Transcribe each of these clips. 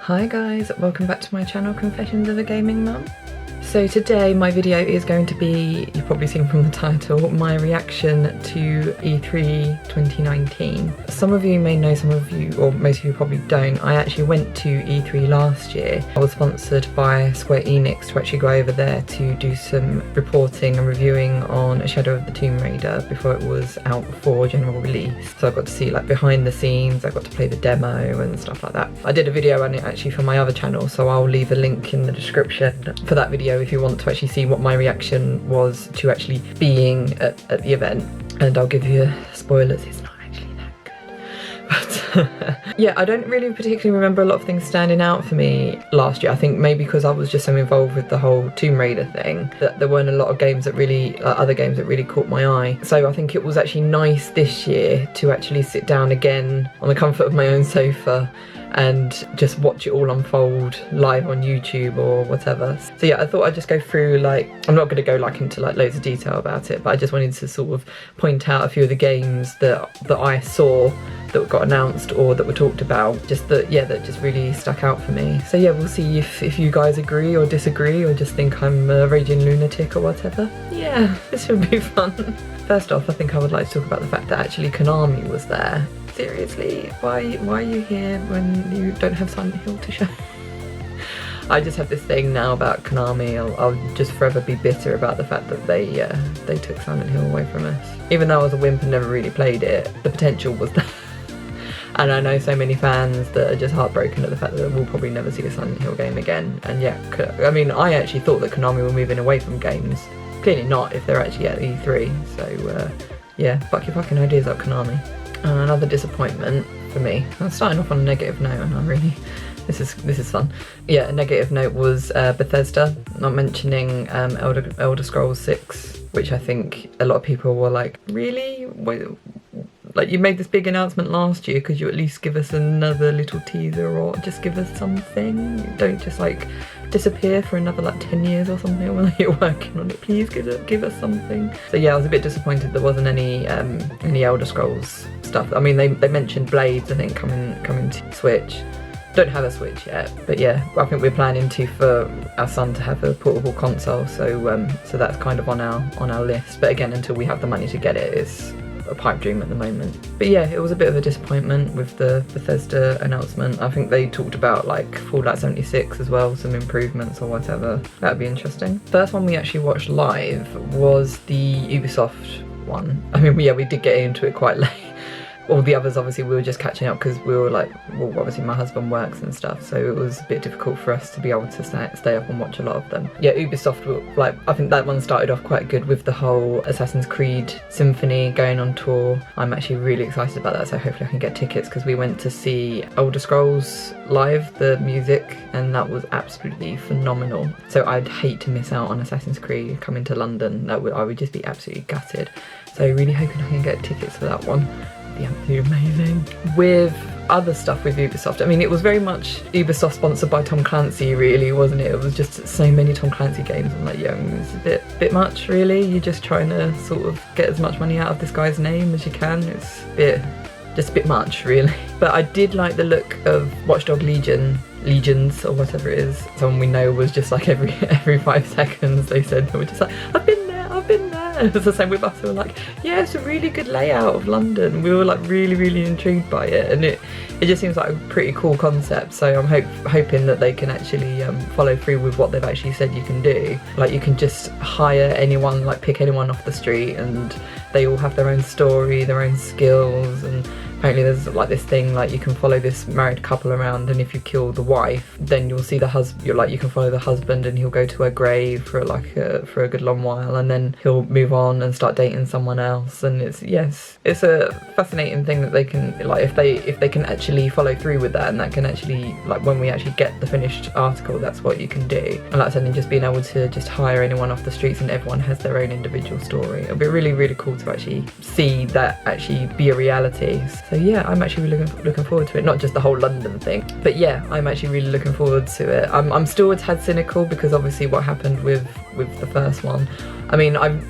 Hi guys, welcome back to my channel Confessions of a Gaming Mum. So today my video is going to be, you've probably seen from the title, my reaction to E3 2019. Some of you may know, some of you, or most of you probably don't. I actually went to E3 last year. I was sponsored by Square Enix to actually go over there to do some reporting and reviewing on Shadow of the Tomb Raider before it was out for general release. So I got to see like behind the scenes, I got to play the demo and stuff like that. I did a video on it actually for my other channel, so I'll leave a link in the description for that video if you want to actually see what my reaction was to actually being at the event. And I'll give you spoilers, it's not actually that good. But yeah, I don't really particularly remember a lot of things standing out for me last year. I think maybe because I was just so involved with the whole Tomb Raider thing that there weren't a lot of games that really, other games that really caught my eye. So I think it was actually nice this year to actually sit down again on the comfort of my own sofa and just watch it all unfold live on YouTube or whatever. So yeah, I thought I'd just go through, like, I'm not going to go like into like loads of detail about it, but I just wanted to sort of point out a few of the games that I saw that got announced or that were talked about, just that, yeah, that just really stuck out for me. So yeah, we'll see if you guys agree or disagree or just think I'm a raging lunatic or whatever. Yeah, this should be fun. First off, I think I would like to talk about the fact that actually Konami was there. Seriously, why are you here when you don't have Silent Hill to show? I just have this thing now about Konami. I'll just forever be bitter about the fact that they took Silent Hill away from us. Even though I was a wimp and never really played it, the potential was there. And I know so many fans that are just heartbroken at the fact that we'll probably never see a Silent Hill game again. And yeah, I mean, I actually thought that Konami were moving away from games. Clearly not if they're actually at E3. So yeah, fuck your fucking ideas up, Konami. Another disappointment for me. I'm starting off on a negative note, and I'm really, this is fun. Yeah, a negative note was Bethesda not mentioning Elder Scrolls 6, which I think a lot of people were like, really? Wait, like, you made this big announcement last year, could you at least give us another little teaser or just give us something? Don't just like disappear for another like 10 years or something while you're working on it. Please give us something. So yeah, I was a bit disappointed there wasn't any Elder Scrolls stuff. I mean, they mentioned Blades, I think, coming to Switch. Don't have a Switch yet, but yeah, I think we're planning for our son to have a portable console, so so that's kind of on our list. But again, until we have the money to get it, it's a pipe dream at the moment. But yeah, it was a bit of a disappointment with the Bethesda announcement. I think they talked about like Fallout 76 as well, some improvements or whatever. That'd be interesting. First one we actually watched live was the Ubisoft one. I mean, yeah, we did get into it quite late. All the others, obviously, we were just catching up because we were like, well, obviously my husband works and stuff, so it was a bit difficult for us to be able to stay up and watch a lot of them. Yeah, Ubisoft, like, I think that one started off quite good with the whole Assassin's Creed Symphony going on tour. I'm actually really excited about that, so hopefully I can get tickets, because we went to see Elder Scrolls live, the music, and that was absolutely phenomenal. So I'd hate to miss out on Assassin's Creed coming to London. I would just be absolutely gutted. So really hoping I can get tickets for that one. Be absolutely amazing. With other stuff with Ubisoft, I mean, it was very much Ubisoft sponsored by Tom Clancy, really, wasn't it? It was just so many Tom Clancy games. I'm like, yeah, it's a bit much, really. You're just trying to sort of get as much money out of this guy's name as you can. It's just a bit much, really. But I did like the look of Watch Dogs Legions, or whatever it is. Someone we know was just like every 5 seconds they said, they were just like, I've been there. It was the same with us. We were like, yeah, it's a really good layout of London. We were like really intrigued by it, and it just seems like a pretty cool concept. So I'm hoping that they can actually follow through with what they've actually said you can do. Like, you can just hire anyone, like pick anyone off the street, and they all have their own story, their own skills, and apparently there's like this thing, like you can follow this married couple around, and if you kill the wife, then you'll see the husband. You can follow the husband, and he'll go to her grave for a good long while, and then he'll move on and start dating someone else. And it's a fascinating thing that they can, like, if they can actually follow through with that, and that can actually, like, when we actually get the finished article, that's what you can do. And like I said, just being able to just hire anyone off the streets, and everyone has their own individual story. It'll be really cool to actually see that actually be a reality. So yeah, I'm actually really looking forward to it. Not just the whole London thing, but yeah, I'm actually really looking forward to it. I'm still a tad cynical because obviously what happened with the first one. I mean, I've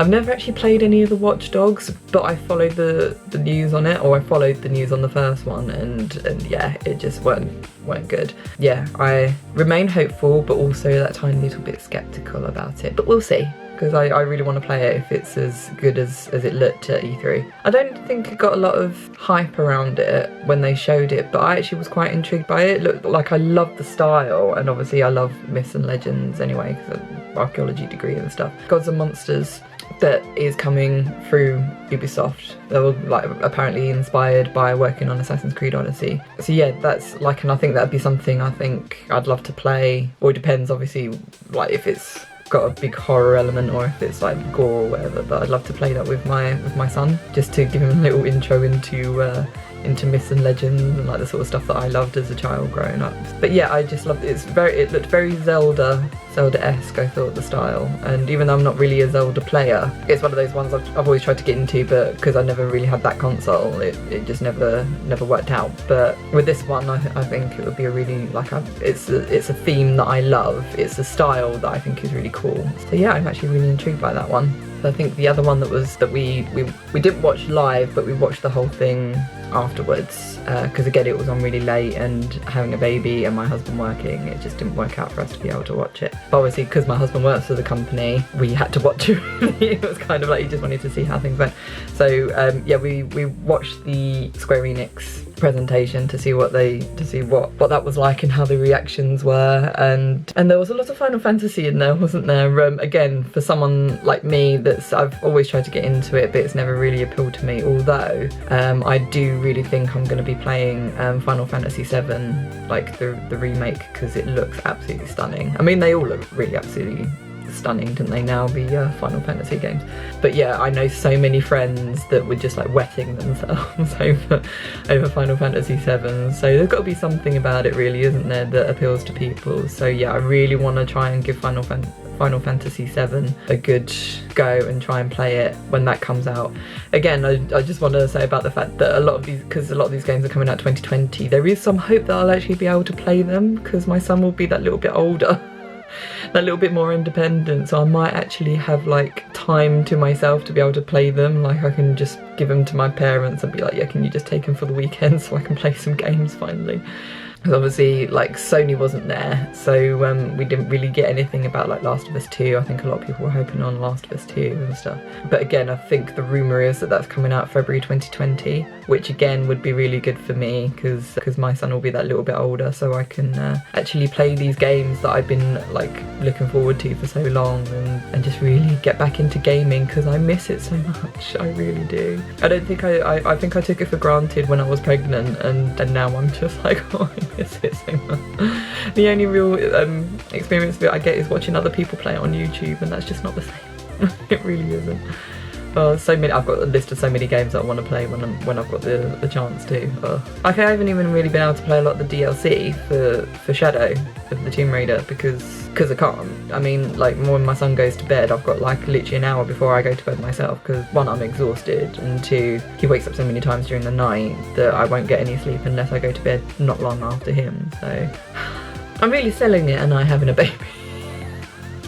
never actually played any of the Watch Dogs, but I followed the news on it, or I followed the news on the first one, and yeah, it just weren't good. Yeah, I remain hopeful, but also that tiny little bit skeptical about it. But we'll see, because I really want to play it if it's as good as it looked at E3. I don't think it got a lot of hype around it when they showed it, but I actually was quite intrigued by it. It looked like I loved the style, and obviously I love myths and legends anyway, because of archaeology degree and stuff. Gods and Monsters that is coming through Ubisoft. They were like apparently inspired by working on Assassin's Creed Odyssey. So yeah, that's like, and I think that'd be something I think I'd love to play. Or it depends obviously, like if it's got a big horror element or if it's like gore or whatever, but I'd love to play that with my son, just to give him a little intro into myths and legends and like the sort of stuff that I loved as a child growing up. But yeah, I just loved it. It looked very Zelda-esque, I thought, the style. And even though I'm not really a Zelda player, it's one of those ones I've always tried to get into, but because I never really had that console, it just never worked out. But with this one, I think it would be a really, like, it's a theme that I love. It's a style that I think is really cool. So yeah, I'm actually really intrigued by that one. I think the other one that we didn't watch live, but we watched the whole thing afterwards, because again it was on really late, and having a baby and my husband working, it just didn't work out for us to be able to watch it. But obviously because my husband works for the company, we had to watch it. It was kind of like he just wanted to see how things went. So yeah, we watched the Square Enix presentation to see what that was like and how the reactions were, and there was a lot of Final Fantasy in there, wasn't there? Again, for someone like me I've always tried to get into it, but it's never really appealed to me, although I do really think I'm going to be playing Final Fantasy VII, like the remake, because it looks absolutely stunning. I mean, they all look really absolutely stunning, didn't they, now, the Final Fantasy games? But yeah, I know so many friends that were just like wetting themselves over Final Fantasy VII, so there's got to be something about it, really, isn't there, that appeals to people. So yeah, I really want to try and give Final Fantasy VII a good go and try and play it when that comes out. Again, I just want to say about the fact that because a lot of these games are coming out 2020, there is some hope that I'll actually be able to play them, because my son will be that little bit older, that little bit more independent, so I might actually have like time to myself to be able to play them. Like I can just give them to my parents and be like, yeah, can you just take them for the weekend so I can play some games finally? Because obviously, like, Sony wasn't there, so we didn't really get anything about like Last of Us 2. I think a lot of people were hoping on Last of Us 2 and stuff. But again, I think the rumour is that that's coming out February 2020, which again would be really good for me, because my son will be that little bit older, so I can actually play these games that I've been like looking forward to for so long, and just really get back into gaming, because I miss it so much. I really do. I don't think I think I took it for granted when I was pregnant, and now I'm just like, oh, I miss it so much. The only real experience that I get is watching other people play it on YouTube, and that's just not the same. It really isn't. So many. I've got a list of so many games that I want to play when I've got the chance to. I haven't even really been able to play a lot of the DLC for Shadow of the Tomb Raider, because I can't. I mean, like, when my son goes to bed, I've got like literally an hour before I go to bed myself, because one, I'm exhausted, and two, he wakes up so many times during the night that I won't get any sleep unless I go to bed not long after him. So I'm really selling it, and I having a baby.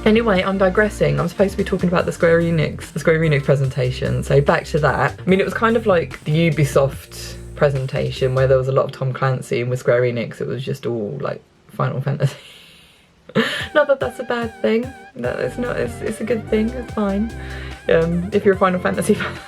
Anyway, I'm digressing. I'm supposed to be talking about the Square Enix presentation, so back to that. I mean, it was kind of like the Ubisoft presentation where there was a lot of Tom Clancy, and with Square Enix it was just all like Final Fantasy. Not that that's a bad thing. No, it's not. It's a good thing. It's fine. If you're a Final Fantasy fan.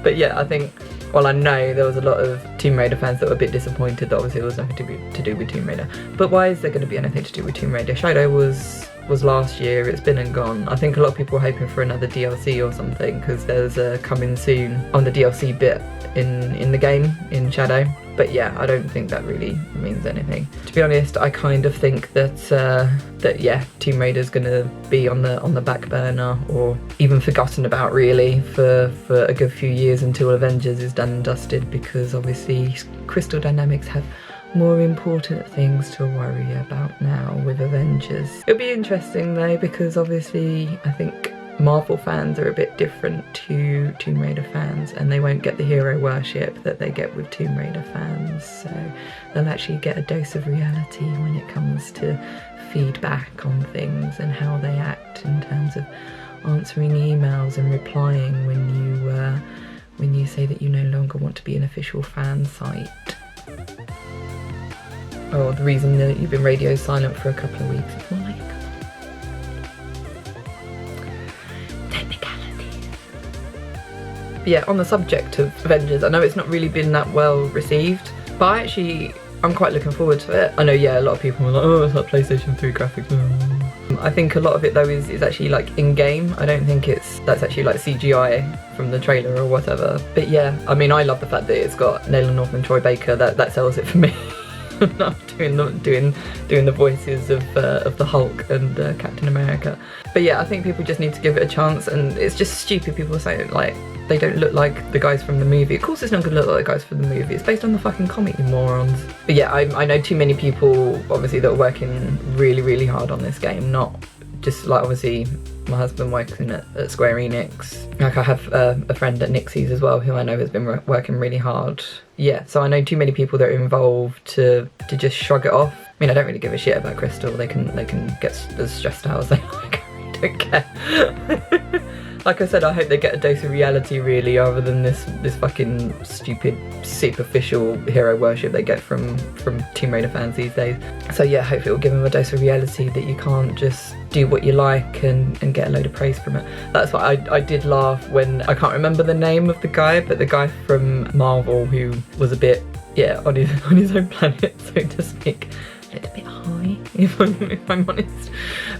But yeah, I think, well, I know there was a lot of Tomb Raider fans that were a bit disappointed that obviously there was nothing to do with Tomb Raider. But why is there going to be anything to do with Tomb Raider? Shadow was last year. It's been and gone. I think a lot of people were hoping for another DLC or something, because there's a coming soon on the DLC bit in the game, in Shadow. But yeah, I don't think that really means anything. To be honest, I kind of think that yeah, Tomb Raider's gonna be on the back burner, or even forgotten about really, for a good few years until Avengers is done and dusted, because obviously Crystal Dynamics have more important things to worry about now with Avengers. It'll be interesting though, because obviously I think Marvel fans are a bit different to Tomb Raider fans, and they won't get the hero worship that they get with Tomb Raider fans, so they'll actually get a dose of reality when it comes to feedback on things and how they act in terms of answering emails and replying when you say that you no longer want to be an official fan site. Oh, the reason that you've been radio silent for a couple of weeks. It's more like a couple of technicalities. But yeah, on the subject of Avengers, I know it's not really been that well received, but I'm quite looking forward to it. I know, yeah, a lot of people are like, oh, it's like PlayStation 3 graphics. I think a lot of it though is actually like in-game. I don't think that's actually like CGI from the trailer or whatever. But yeah, I mean, I love the fact that it's got Nayland North and Troy Baker. That sells it for me. Not doing the voices of the Hulk and Captain America. But yeah, I think people just need to give it a chance, and it's just stupid people saying like they don't look like the guys from the movie. Of course it's not going to look like the guys from the movie. It's based on the fucking comic, you morons. But yeah, I know too many people obviously that are working really, really hard on this game. Not just like, obviously my husband working at Square Enix. Like I have a friend at Nixie's as well who I know has been working really hard. Yeah, so I know too many people that are involved to just shrug it off. I mean, I don't really give a shit about Crystal. They can get as stressed out as they like. I really don't care. Like I said, I hope they get a dose of reality really, other than this fucking stupid, superficial hero worship they get from Tomb Raider fans these days. So yeah, hopefully it'll give them a dose of reality that you can't just do what you like and get a load of praise from it. That's why I did laugh when, I can't remember the name of the guy, but the guy from Marvel who was a bit, yeah, on his own planet, so to speak. A little bit high, if I'm honest.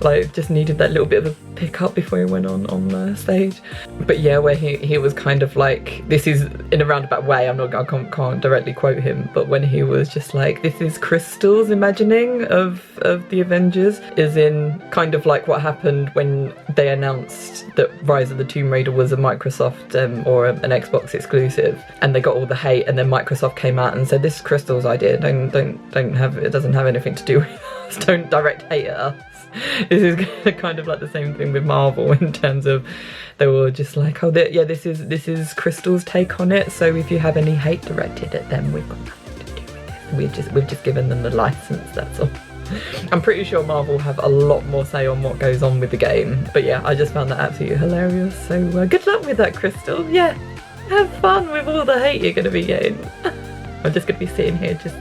Like, just needed that little bit of a pick up before he went on stage. But yeah, where he was kind of like, this is in a roundabout way, I can't directly quote him, but when he was just like, this is Crystal's imagining of the Avengers, is in kind of like what happened when they announced that Rise of the Tomb Raider was a Microsoft or an Xbox exclusive, and they got all the hate, and then Microsoft came out and said, this is Crystal's idea, it doesn't have anything to do with us, don't direct hate at us. This is kind of like the same thing with Marvel in terms of they were just like, oh yeah, this is Crystal's take on it, so if you have any hate directed at them, we've got nothing to do with this. We've just given them the license, that's all. I'm pretty sure Marvel have a lot more say on what goes on with the game, but yeah, I just found that absolutely hilarious. So good luck with that, Crystal. Yeah, have fun with all the hate you're going to be getting. I'm just going to be sitting here just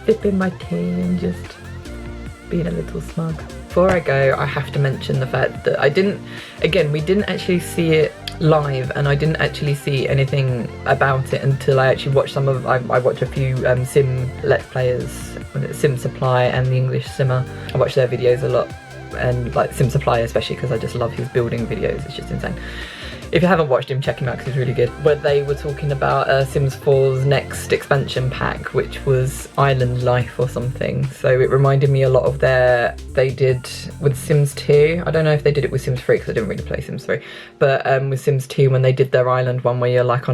sipping my tea and just being a little smug. Before I go, I have to mention the fact that we didn't actually see it live, and I didn't actually see anything about it until I actually watched I watch a few Sim Let's Players, Sim Supply and the English Simmer. I watch their videos a lot, and like Sim Supply especially because I just love his building videos, it's just insane. If you haven't watched him, check him out because he's really good. Where they were talking about Sims 4's next expansion pack, which was Island Life or something. So it reminded me a lot of they did with Sims 2. I don't know if they did it with Sims 3 because I didn't really play Sims 3. But with Sims 2, when they did their island one where you're like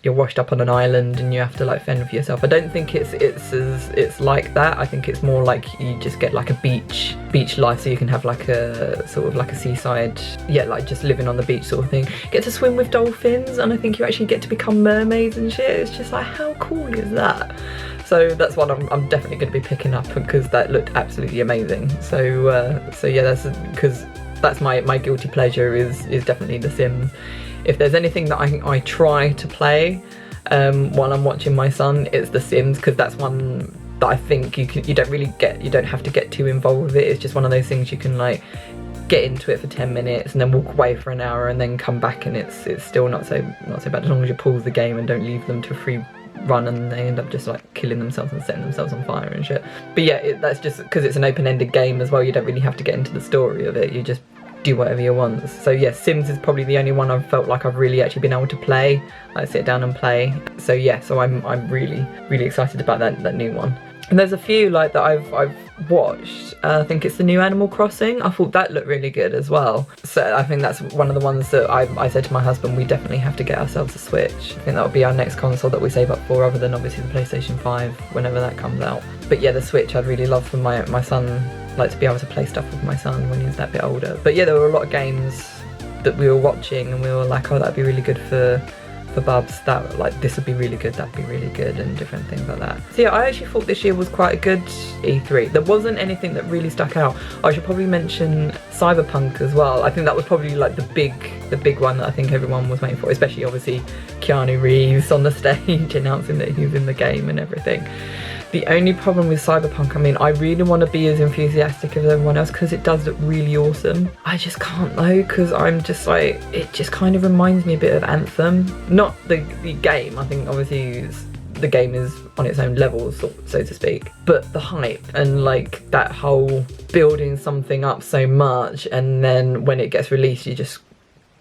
you're washed up on an island and you have to like fend for yourself. I don't think it's like that. I think it's more like you just get like a beach life, so you can have like a sort of like a seaside, yeah, like just living on the beach sort of thing. Get to swim with dolphins, and I think you actually get to become mermaids and shit. It's just like, how cool is that? So that's one I'm definitely going to be picking up because that looked absolutely amazing. So yeah, that's because that's my guilty pleasure is definitely The Sims. If there's anything that I try to play while I'm watching my son, it's The Sims, because that's one that I think you don't have to get too involved with it. It's just one of those things you can like get into it for 10 minutes and then walk away for an hour and then come back, and it's still not so bad as long as you pause the game and don't leave them to a free run and they end up just like killing themselves and setting themselves on fire and shit. But yeah, that's just because it's an open-ended game as well. You don't really have to get into the story of it. You just do whatever you want. So yeah, Sims is probably the only one I've felt like I've really actually been able to play, like sit down and play. So yeah, so I'm really excited about that new one. And there's a few like that I've watched. I think it's the new Animal Crossing. I thought that looked really good as well. So I think that's one of the ones that I said to my husband, we definitely have to get ourselves a Switch. I think that'll be our next console that we save up for, other than obviously the PlayStation 5 whenever that comes out. But yeah, the Switch I'd really love for my son, like to be able to play stuff with my son when he's that bit older. But yeah, there were a lot of games that we were watching, and we were like, oh, that'd be really good for Bubs, that like this would be really good, that'd be really good, and different things like that. So yeah, I actually thought this year was quite a good E3. There wasn't anything that really stuck out. I should probably mention Cyberpunk as well. I think that was probably like the big one that I think everyone was waiting for, especially obviously Keanu Reeves on the stage announcing that he's in the game and everything. The only problem with Cyberpunk, I mean, I really want to be as enthusiastic as everyone else because it does look really awesome. I just can't though, because I'm just like, it just kind of reminds me a bit of Anthem. Not the game, I think obviously the game is on its own level, so to speak. But the hype and like that whole building something up so much, and then when it gets released, you just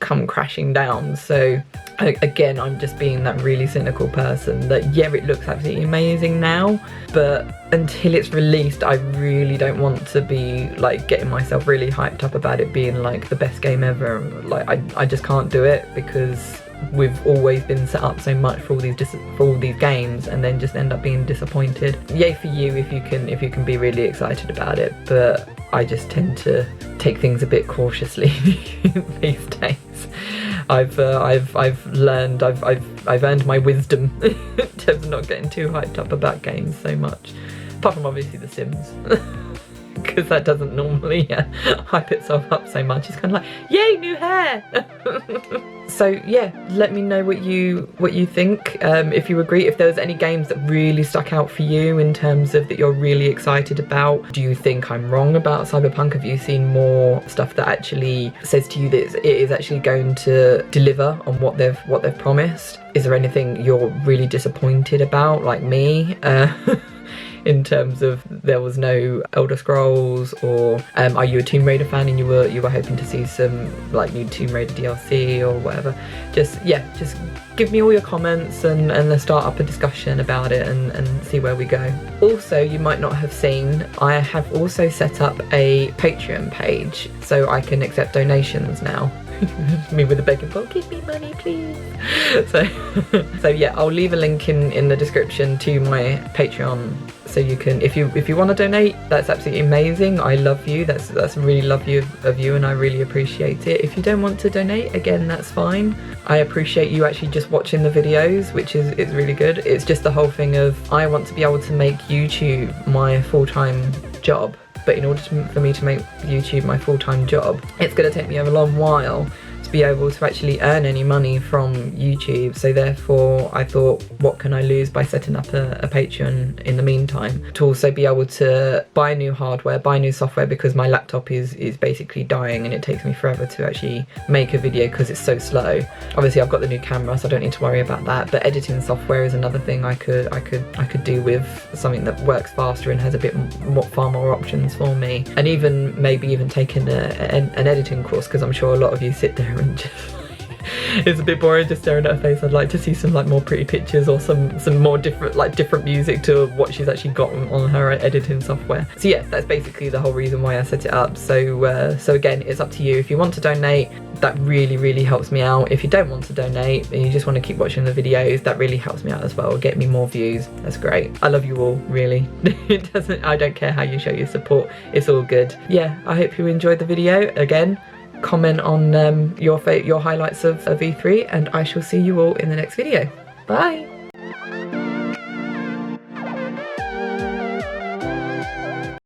come crashing down. So again, I'm just being that really cynical person that, yeah, it looks absolutely amazing now, but until it's released, I really don't want to be like getting myself really hyped up about it being like the best game ever. Like I just can't do it, because we've always been set up so much for all these games, and then just end up being disappointed. Yay for you if you can be really excited about it, but I just tend to take things a bit cautiously these days. I've learned, I've earned my wisdom in terms of not getting too hyped up about games so much, apart from obviously The Sims. Because that doesn't normally hype itself up so much. It's kind of like, yay, new hair. So yeah, let me know what you think, if you agree, if there's any games that really stuck out for you in terms of that you're really excited about. Do you think I'm wrong about Cyberpunk? Have you seen more stuff that actually says to you that it is actually going to deliver on what they've promised? Is there anything you're really disappointed about, like me? In terms of there was no Elder Scrolls, or are you a Tomb Raider fan and you were hoping to see some like new Tomb Raider DLC or whatever? Just give me all your comments and let's start up a discussion about it and see where we go. Also, you might not have seen, I have also set up a Patreon page so I can accept donations now. Me with a begging bowl, give me money please. So yeah, I'll leave a link in the description to my Patreon, so you can, if you want to donate, that's absolutely amazing. I love you, that's really lovely of you, and I really appreciate it. If you don't want to donate, again, that's fine. I appreciate you actually just watching the videos, which is really good. It's just the whole thing of, I want to be able to make YouTube my full-time job. But in order for me to make YouTube my full-time job, it's going to take me a long while to be able to actually earn any money from YouTube. So therefore I thought, what can I lose by setting up a Patreon in the meantime, to also be able to buy new hardware, buy new software, because my laptop is basically dying and it takes me forever to actually make a video because it's so slow. Obviously I've got the new camera, so I don't need to worry about that, but editing software is another thing I could do with something that works faster and has a bit far more options for me. And even maybe even taking an editing course, because I'm sure a lot of you sit there and just it's a bit boring just staring at her face. I'd like to see some like more pretty pictures, or some more different music to what she's actually got on her editing software. So yeah, that's basically the whole reason why I set it up. So so again, it's up to you. If you want to donate, that really helps me out. If you don't want to donate and you just want to keep watching the videos, that really helps me out as well. Get me more views. That's great. I love you all, really. I don't care how you show your support. It's all good. Yeah, I hope you enjoyed the video. Again, comment on your highlights of E3, and I shall see you all in the next video. Bye!